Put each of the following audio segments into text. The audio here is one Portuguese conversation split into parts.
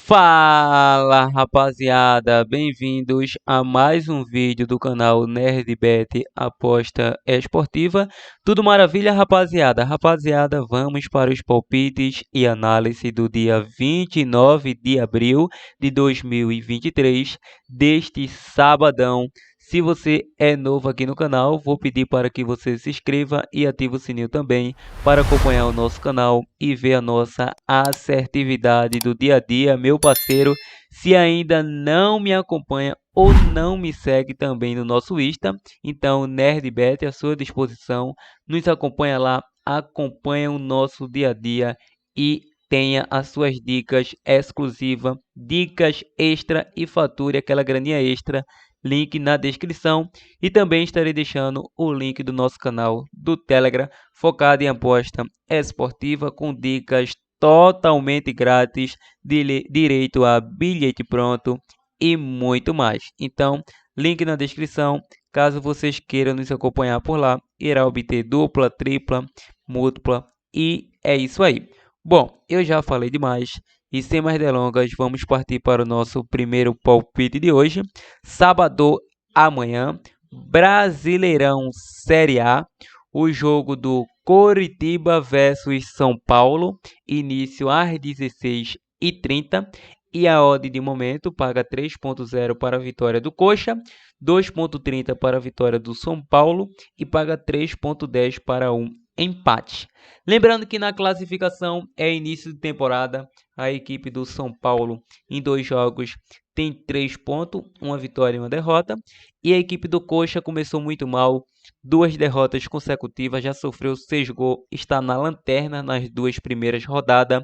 Fala rapaziada, bem-vindos a mais um vídeo do canal NerdBet Aposta Esportiva. Tudo maravilha, rapaziada? Rapaziada, vamos para os palpites e análise do dia 29 de abril de 2023, deste sabadão. Se você é novo aqui no canal, vou pedir para que você se inscreva e ative o sininho também para acompanhar o nosso canal e ver a nossa assertividade do dia a dia, meu parceiro. Se ainda não me acompanha ou não me segue também no nosso Insta, então NerdBet à sua disposição. Nos acompanha lá, acompanha o nosso dia a dia e tenha as suas dicas exclusivas, dicas extra e fature aquela graninha extra. Link na descrição e também estarei deixando o link do nosso canal do Telegram focado em aposta esportiva com dicas totalmente grátis, direito a bilhete pronto e muito mais. Então, link na descrição, caso vocês queiram nos acompanhar por lá, irá obter dupla, tripla, múltipla e é isso aí. Bom, eu já falei demais e sem mais delongas, vamos partir para o nosso primeiro palpite de hoje. Sábado amanhã, Brasileirão Série A, o jogo do Coritiba versus São Paulo, início às 16h30 e a odd de momento paga 3.0 para a vitória do Coxa, 2.30 para a vitória do São Paulo e paga 3.10 para um empate. Lembrando que na classificação é início de temporada, a equipe do São Paulo em 2 jogos tem 3 pontos, uma vitória e uma derrota, e a equipe do Coxa começou muito mal, 2 derrotas consecutivas, já sofreu 6 gols, está na lanterna nas 2 primeiras rodadas,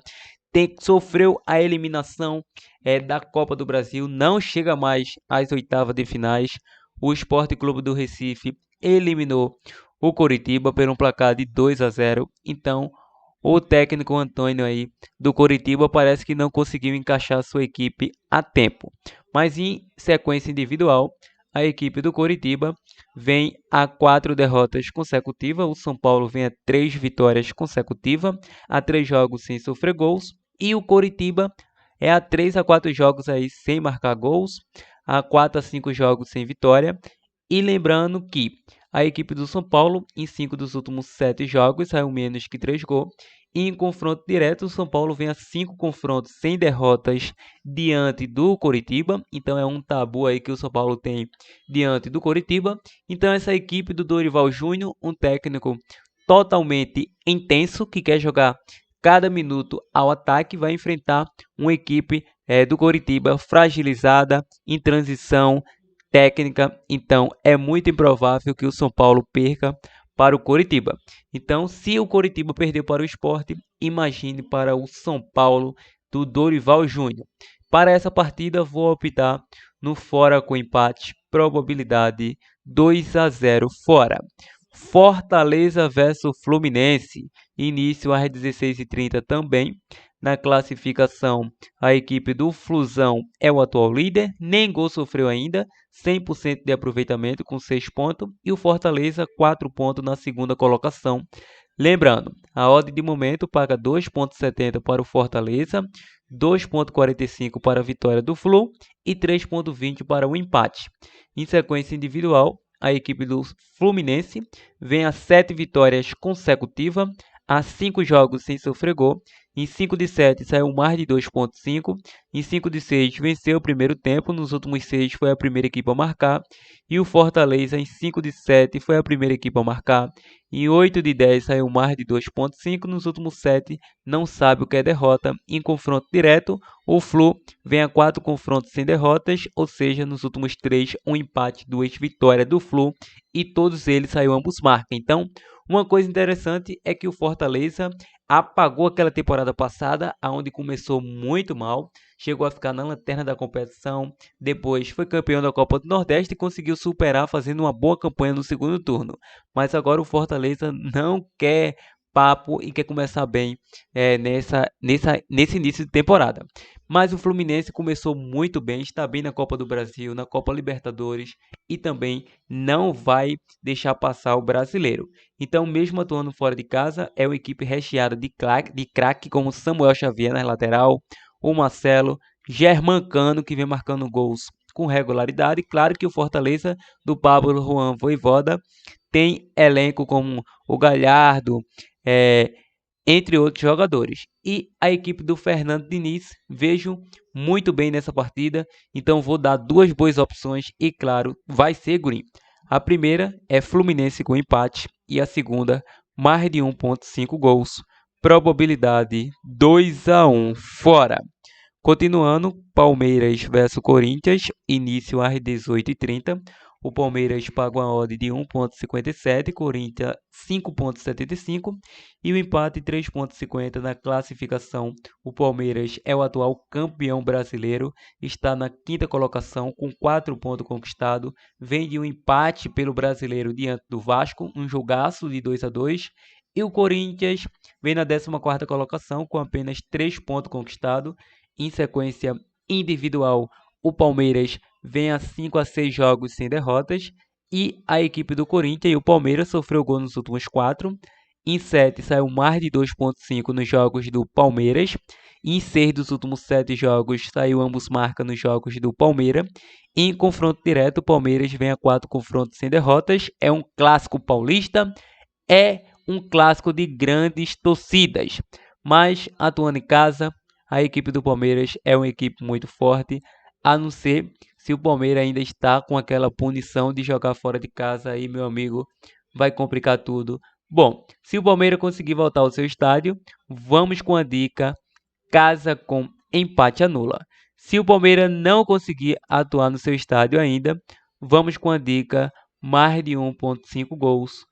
sofreu a eliminação da Copa do Brasil, não chega mais às oitavas de finais. O Sport Clube do Recife eliminou o Coritiba por um placar de 2-0. Então, o técnico Antônio aí do Coritiba parece que não conseguiu encaixar sua equipe a tempo. Mas em sequência individual, a equipe do Coritiba vem a 4 derrotas consecutivas. O São Paulo vem a 3 vitórias consecutivas, a 3 jogos sem sofrer gols. E o Coritiba é a 3 a 4 jogos aí sem marcar gols, a 4 a 5 jogos sem vitória. E lembrando que a equipe do São Paulo, em 5 dos últimos 7 jogos, saiu menos que 3 gols. E em confronto direto, o São Paulo vem a 5 confrontos sem derrotas diante do Coritiba. Então é um tabu aí que o São Paulo tem diante do Coritiba. Então essa equipe do Dorival Júnior, um técnico totalmente intenso, que quer jogar cada minuto ao ataque, vai enfrentar uma equipe do Coritiba fragilizada, em transição técnica. Então é muito improvável que o São Paulo perca para o Coritiba. Então, se o Coritiba perdeu para o Sport, imagine para o São Paulo do Dorival Júnior. Para essa partida, vou optar no fora com empate, probabilidade 2-0 fora. Fortaleza versus Fluminense, início às 16h30 também. Na classificação, a equipe do Flusão é o atual líder, nem gol sofreu ainda, 100% de aproveitamento com 6 pontos, e o Fortaleza 4 pontos na segunda colocação. Lembrando, a odd de momento paga 2.70 para o Fortaleza, 2.45 para a vitória do Flu e 3.20 para o empate. Em sequência individual, a equipe do Fluminense vem a 7 vitórias consecutivas, a 5 jogos sem sofrer gol. Em 5 de 7 saiu mais de 2.5. Em 5 de 6 venceu o primeiro tempo. Nos últimos 6 foi a primeira equipe a marcar. E o Fortaleza em 5 de 7 foi a primeira equipe a marcar. Em 8 de 10 saiu mais de 2.5. Nos últimos 7 não sabe o que é derrota. Em confronto direto, o Flu vem a 4 confrontos sem derrotas. Ou seja, nos últimos 3, um empate, 2 vitórias do Flu. E todos eles saiu ambos marcas. Então, uma coisa interessante é que o Fortaleza apagou aquela temporada passada, onde começou muito mal, chegou a ficar na lanterna da competição, depois foi campeão da Copa do Nordeste e conseguiu superar fazendo uma boa campanha no segundo turno. Mas agora o Fortaleza não quer papo e quer começar bem nesse início de temporada. Mas o Fluminense começou muito bem, está bem na Copa do Brasil, na Copa Libertadores e também não vai deixar passar o brasileiro. Então, mesmo atuando fora de casa, é uma equipe recheada de craque como Samuel Xavier na lateral, o Marcelo, Germancano, que vem marcando gols com regularidade. Claro que o Fortaleza do Pablo Juan Vojvoda tem elenco como o Galhardo, entre outros jogadores. E a equipe do Fernando Diniz, vejo muito bem nessa partida, então vou dar duas boas opções e, claro, vai ser green. A primeira é Fluminense com empate e a segunda, mais de 1,5 gols, probabilidade 2-1 fora. Continuando, Palmeiras versus Corinthians, início às 18h30. O Palmeiras paga uma odd de 1,57, Corinthians 5,75 e o empate 3,50 na classificação. O Palmeiras é o atual campeão brasileiro, está na quinta colocação com 4 pontos conquistados, vem de um empate pelo brasileiro diante do Vasco, um jogaço de 2-2. E o Corinthians vem na 14ª colocação com apenas 3 pontos conquistados. Em sequência individual, o Palmeiras vem a 5 a 6 jogos sem derrotas e a equipe do Corinthians e o Palmeiras sofreu gol nos últimos 4. Em 7 saiu mais de 2,5 nos jogos do Palmeiras. Em 6 dos últimos 7 jogos saiu ambos marca nos jogos do Palmeiras. Em confronto direto, o Palmeiras vem a 4 confrontos sem derrotas. É um clássico paulista, é um clássico de grandes torcidas, mas atuando em casa, a equipe do Palmeiras é uma equipe muito forte, a não ser se o Palmeiras ainda está com aquela punição de jogar fora de casa, aí, meu amigo, vai complicar tudo. Bom, se o Palmeiras conseguir voltar ao seu estádio, vamos com a dica casa com empate anula. Se o Palmeiras não conseguir atuar no seu estádio ainda, vamos com a dica mais de 1,5 gols,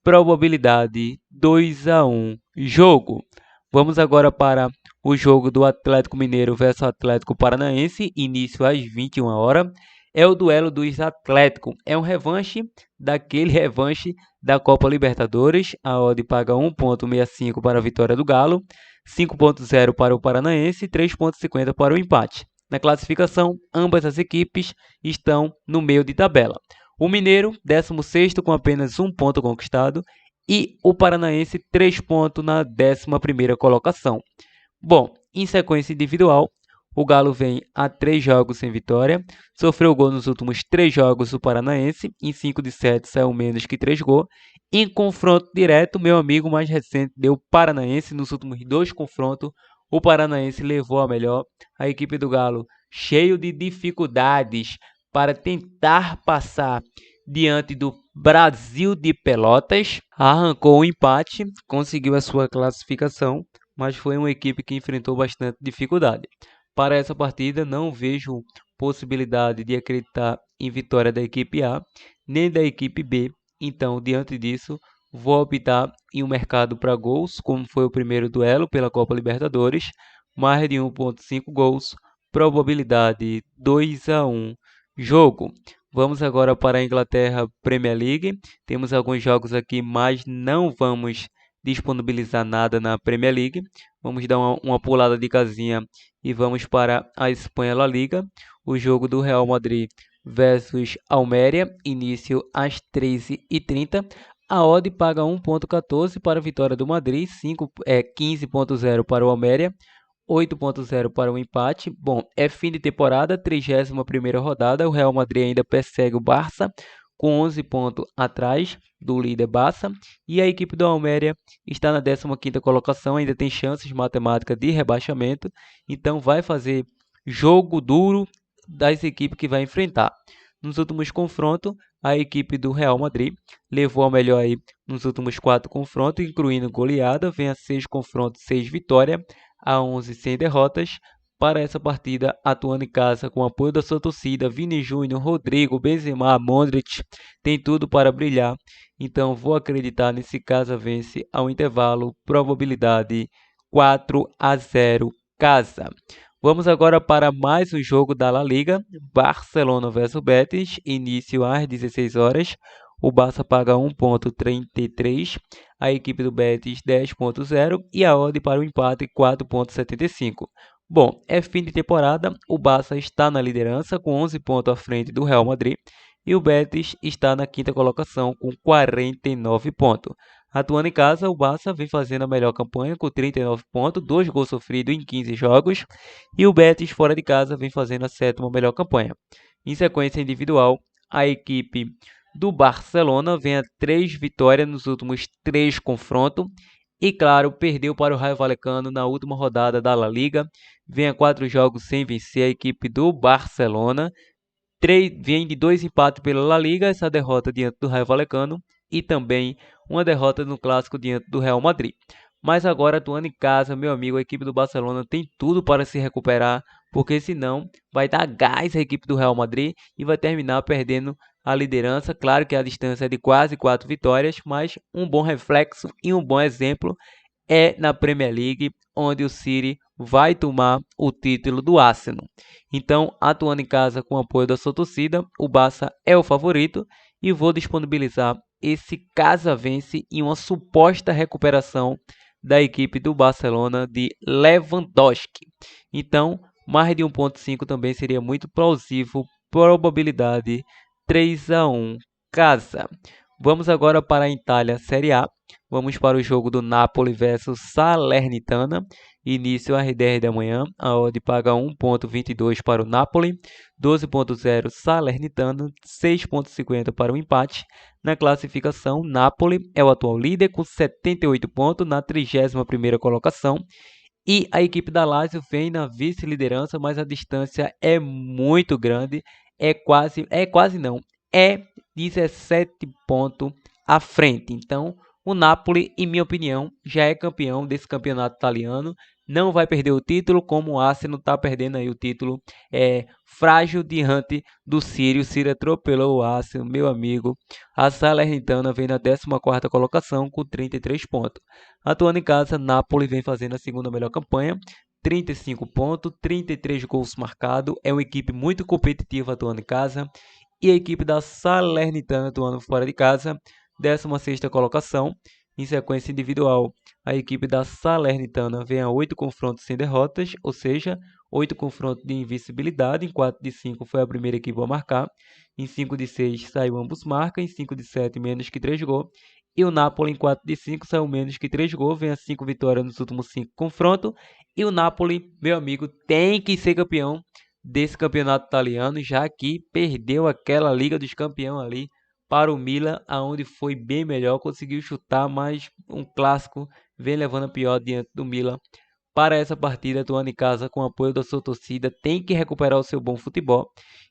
probabilidade 2-1 jogo. Vamos agora para o jogo do Atlético Mineiro versus Atlético Paranaense, início às 21h. É o duelo dos Atléticos, é um revanche daquele revanche da Copa Libertadores. A odd paga 1,65 para a vitória do Galo, 5,0 para o Paranaense e 3,50 para o empate. Na classificação, ambas as equipes estão no meio de tabela. O Mineiro, 16º com apenas 1 ponto conquistado, e o Paranaense, 3 pontos na 11ª colocação. Bom, em sequência individual, o Galo vem a 3 jogos sem vitória, sofreu gol nos últimos 3 jogos do Paranaense, em 5 de 7 saiu menos que 3 gols. Em confronto direto, meu amigo mais recente deu Paranaense nos últimos 2 confrontos, o Paranaense levou a melhor, a equipe do Galo cheio de dificuldades para tentar passar diante do Brasil de Pelotas, arrancou um empate, conseguiu a sua classificação, mas foi uma equipe que enfrentou bastante dificuldade. Para essa partida, não vejo possibilidade de acreditar em vitória da equipe A, nem da equipe B. Então, diante disso, vou optar em um mercado para gols, como foi o primeiro duelo pela Copa Libertadores, mais de 1,5 gols, probabilidade 2-1 jogo. Vamos agora para a Inglaterra Premier League. Temos alguns jogos aqui, mas não vamos disponibilizar nada na Premier League. Vamos dar uma pulada de casinha e vamos para a Espanha La Liga. O jogo do Real Madrid versus Almeria, início às 13h30. A odd paga 1,14 para a vitória do Madrid, 15,0 para o Almeria, 8,0 para o empate. Bom, é fim de temporada, 31ª rodada. O Real Madrid ainda persegue o Barça com 11 pontos atrás do líder Barça. E a equipe do Almeria está na 15ª colocação, ainda tem chances matemáticas de rebaixamento. Então vai fazer jogo duro das equipes que vai enfrentar. Nos últimos confrontos, a equipe do Real Madrid levou a melhor aí nos últimos 4 confrontos, incluindo goleada, vem a 6 confrontos, 6 vitórias, a 11 sem derrotas. Para essa partida, atuando em casa com o apoio da sua torcida, Vini Júnior, Rodrigo, Benzema, Modric, tem tudo para brilhar. Então vou acreditar nesse casa vence ao intervalo, probabilidade 4-0 casa. Vamos agora para mais um jogo da La Liga, Barcelona versus Betis, início às 16h. O Barça paga 1,33, a equipe do Betis 10,0 e a odd para o empate 4,75. Bom, é fim de temporada, o Barça está na liderança com 11 pontos à frente do Real Madrid e o Betis está na 5ª colocação com 49 pontos. Atuando em casa, o Barça vem fazendo a melhor campanha com 39 pontos, 2 gols sofridos em 15 jogos, e o Betis fora de casa vem fazendo a sétima melhor campanha. Em sequência individual, a equipe do Barcelona vem a 3 vitórias nos últimos 3 confrontos, e claro, perdeu para o Rayo Vallecano na última rodada da La Liga, vem a 4 jogos sem vencer a equipe do Barcelona, vem de 2 empates pela La Liga, essa derrota diante do Rayo Vallecano e também uma derrota no Clássico diante do Real Madrid. Mas agora, atuando em casa, meu amigo, a equipe do Barcelona tem tudo para se recuperar, porque senão vai dar gás a equipe do Real Madrid e vai terminar perdendo a liderança. Claro que a distância é de quase 4 vitórias, mas um bom reflexo e um bom exemplo é na Premier League, onde o City vai tomar o título do Arsenal. Então, atuando em casa com o apoio da sua torcida, o Barça é o favorito e vou disponibilizar esse casa vence em uma suposta recuperação da equipe do Barcelona de Lewandowski. Então, mais de 1.5 também seria muito plausível, probabilidade 3-1 casa. Vamos agora para a Itália Série A. Vamos para o jogo do Napoli versus Salernitana. Início às 10 da manhã. A odd paga 1.22 para o Napoli, 12.0 Salernitana, 6.50 para o empate. Na classificação, Napoli é o atual líder com 78 pontos na 31ª colocação. E a equipe da Lazio vem na vice-liderança, mas a distância é muito grande. É 17 pontos à frente. Então, o Napoli, em minha opinião, já é campeão desse campeonato italiano. Não vai perder o título, como o Arsenal está perdendo aí o título. É frágil diante do City. O City atropelou o Arsenal, meu amigo. A Salernitana vem na 14ª colocação com 33 pontos. Atuando em casa, Napoli vem fazendo a segunda melhor campanha. 35 pontos, 33 gols marcados. É uma equipe muito competitiva atuando em casa. E a equipe da Salernitana atuando fora de casa, 16ª colocação. Em sequência individual, a equipe da Salernitana vem a 8 confrontos sem derrotas, ou seja, 8 confrontos de invencibilidade. Em 4 de 5 foi a primeira equipe a marcar. Em 5 de 6 saiu ambos marcas. Em 5 de 7 menos que 3 gols. E o Napoli em 4 de 5 saiu menos que 3 gols. Vem a 5 vitórias nos últimos 5 confrontos. E o Napoli, meu amigo, tem que ser campeão desse campeonato italiano, já que perdeu aquela Liga dos Campeões ali para o Milan, aonde foi bem melhor, conseguiu chutar, mas um clássico vem levando a pior diante do Milan. Para essa partida, atuando em casa com o apoio da sua torcida, tem que recuperar o seu bom futebol.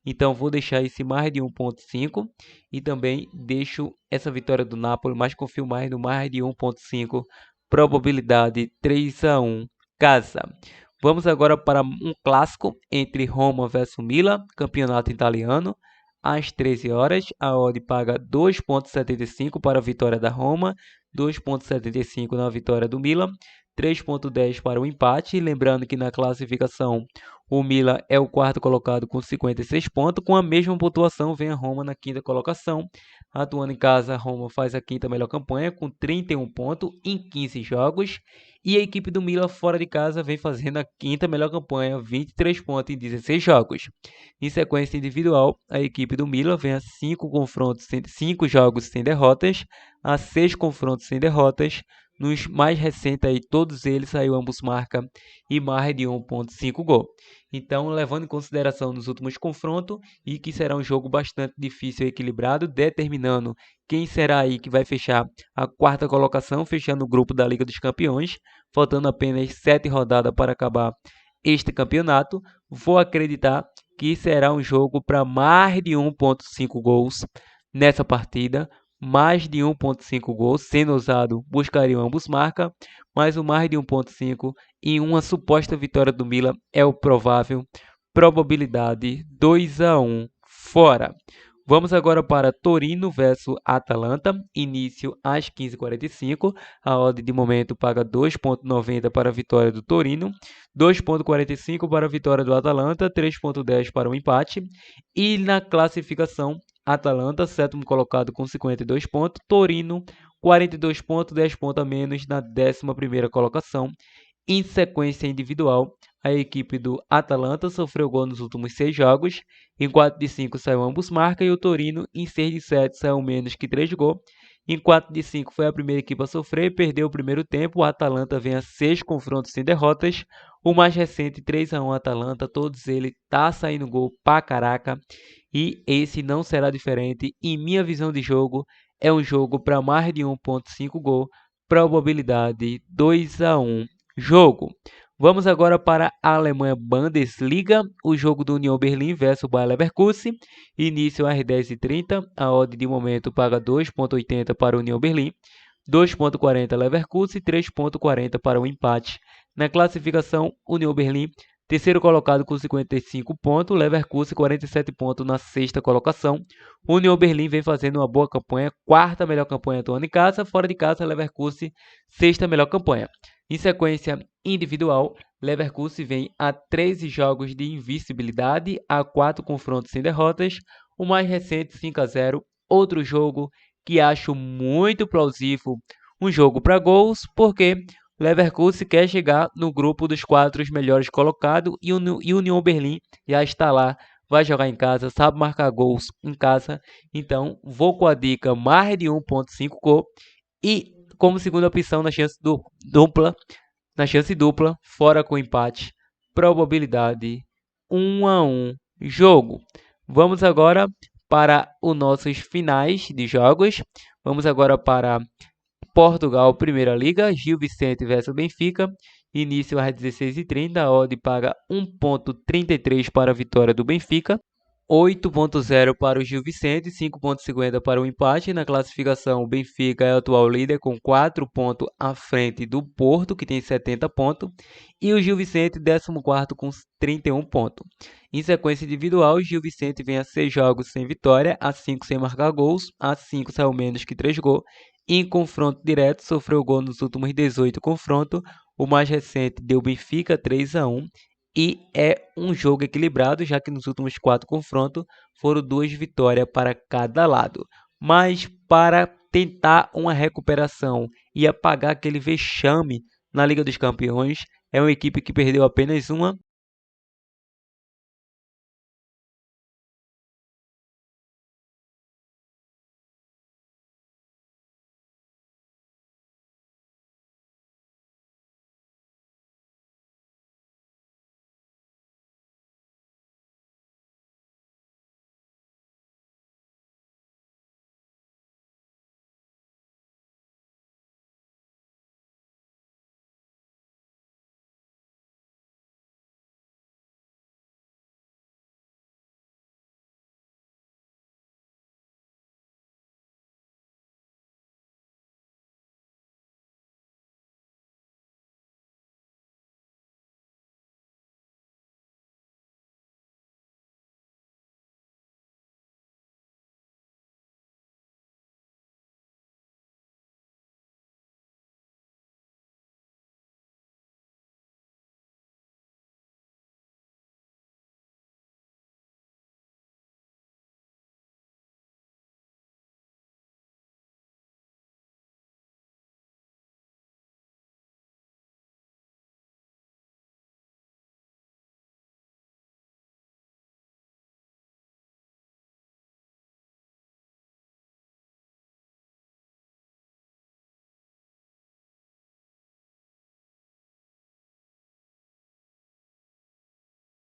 Então vou deixar esse mais de 1.5 e também deixo essa vitória do Napoli, mas confio mais no mais de 1.5, probabilidade 3-1 casa. Vamos agora para um clássico entre Roma versus Milan, campeonato italiano. Às 13 horas, a odd paga 2.75 para a vitória da Roma, 2.75 na vitória do Milan, 3.10 para o empate. Lembrando que na classificação o Milan é o quarto colocado com 56 pontos, com a mesma pontuação vem a Roma na quinta colocação. Atuando em casa, a Roma faz a quinta melhor campanha com 31 pontos em 15 jogos. E a equipe do Milan fora de casa vem fazendo a quinta melhor campanha, 23 pontos em 16 jogos. Em sequência individual, a equipe do Milan vem a 5 jogos sem derrotas, a 6 confrontos sem derrotas. Nos mais recentes aí, todos eles saiu ambos marca e mais de 1.5 gol. Então, levando em consideração nos últimos confrontos e que será um jogo bastante difícil e equilibrado, determinando quem será aí que vai fechar a quarta colocação, fechando o grupo da Liga dos Campeões, faltando apenas 7 rodadas para acabar este campeonato, vou acreditar que será um jogo para mais de 1.5 gols nessa partida. Mais de 1.5 gols, sendo usado, buscariam ambos marca, mas o mais de 1.5 e uma suposta vitória do Milan é o provável, probabilidade 2-1 fora. Vamos agora para Torino versus Atalanta, início às 15h45, a odd de momento paga 2.90 para a vitória do Torino, 2.45 para a vitória do Atalanta, 3.10 para o empate. E na classificação, Atalanta, sétimo colocado com 52 pontos. Torino, 42 pontos, 10 pontos a menos na 11ª colocação. Em sequência individual, a equipe do Atalanta sofreu gol nos últimos 6 jogos. Em 4 de 5 saiu ambos marca e o Torino, em 6 de 7, saiu menos que 3 gols. Em 4 de 5 foi a primeira equipe a sofrer, perdeu o primeiro tempo, o Atalanta vem a 6 confrontos sem derrotas, o mais recente 3-1 Atalanta, todos eles tá saindo gol pra caraca, e esse não será diferente. Em minha visão de jogo, é um jogo para mais de 1.5 gol, probabilidade 2-1 jogo. Vamos agora para a Alemanha Bundesliga, o jogo do Union Berlim versus o Bayer Leverkusen, início às 10h30, a odd de momento paga 2.80 para o Union Berlim, 2.40 Leverkusen e 3.40 para o empate. Na classificação, Union Berlim, terceiro colocado com 55 pontos, Leverkusen 47 pontos na sexta colocação. Union Berlim vem fazendo uma boa campanha, quarta melhor campanha atuando em casa, fora de casa Leverkusen, sexta melhor campanha. Em sequência individual, Leverkusen vem a 13 jogos de invencibilidade, a 4 confrontos sem derrotas, o mais recente 5-0, outro jogo que acho muito plausível, um jogo para gols, porque Leverkusen quer chegar no grupo dos 4 melhores colocados e o Union Berlim já está lá, vai jogar em casa, sabe marcar gols em casa, então vou com a dica mais de 1.5 gol e como segunda opção na chance dupla, fora com empate, probabilidade 1-1 jogo. Vamos agora para os nossos finais de jogos. Vamos agora para Portugal, Primeira Liga, Gil Vicente versus Benfica. Início às 16h30, a odd paga 1.33 para a vitória do Benfica. 8.0 para o Gil Vicente, 5.50 para o empate. Na classificação, o Benfica é o atual líder com 4 pontos à frente do Porto, que tem 70 pontos, e o Gil Vicente, 14º com 31 pontos. Em sequência individual, o Gil Vicente vem a 6 jogos sem vitória, a 5 sem marcar gols, a 5 saiu menos que 3 gols. Em confronto direto, sofreu gol nos últimos 18 confrontos, o mais recente deu Benfica 3-1. E é um jogo equilibrado, já que nos últimos 4 confrontos foram 2 vitórias para cada lado. Mas para tentar uma recuperação e apagar aquele vexame na Liga dos Campeões, é uma equipe que perdeu apenas uma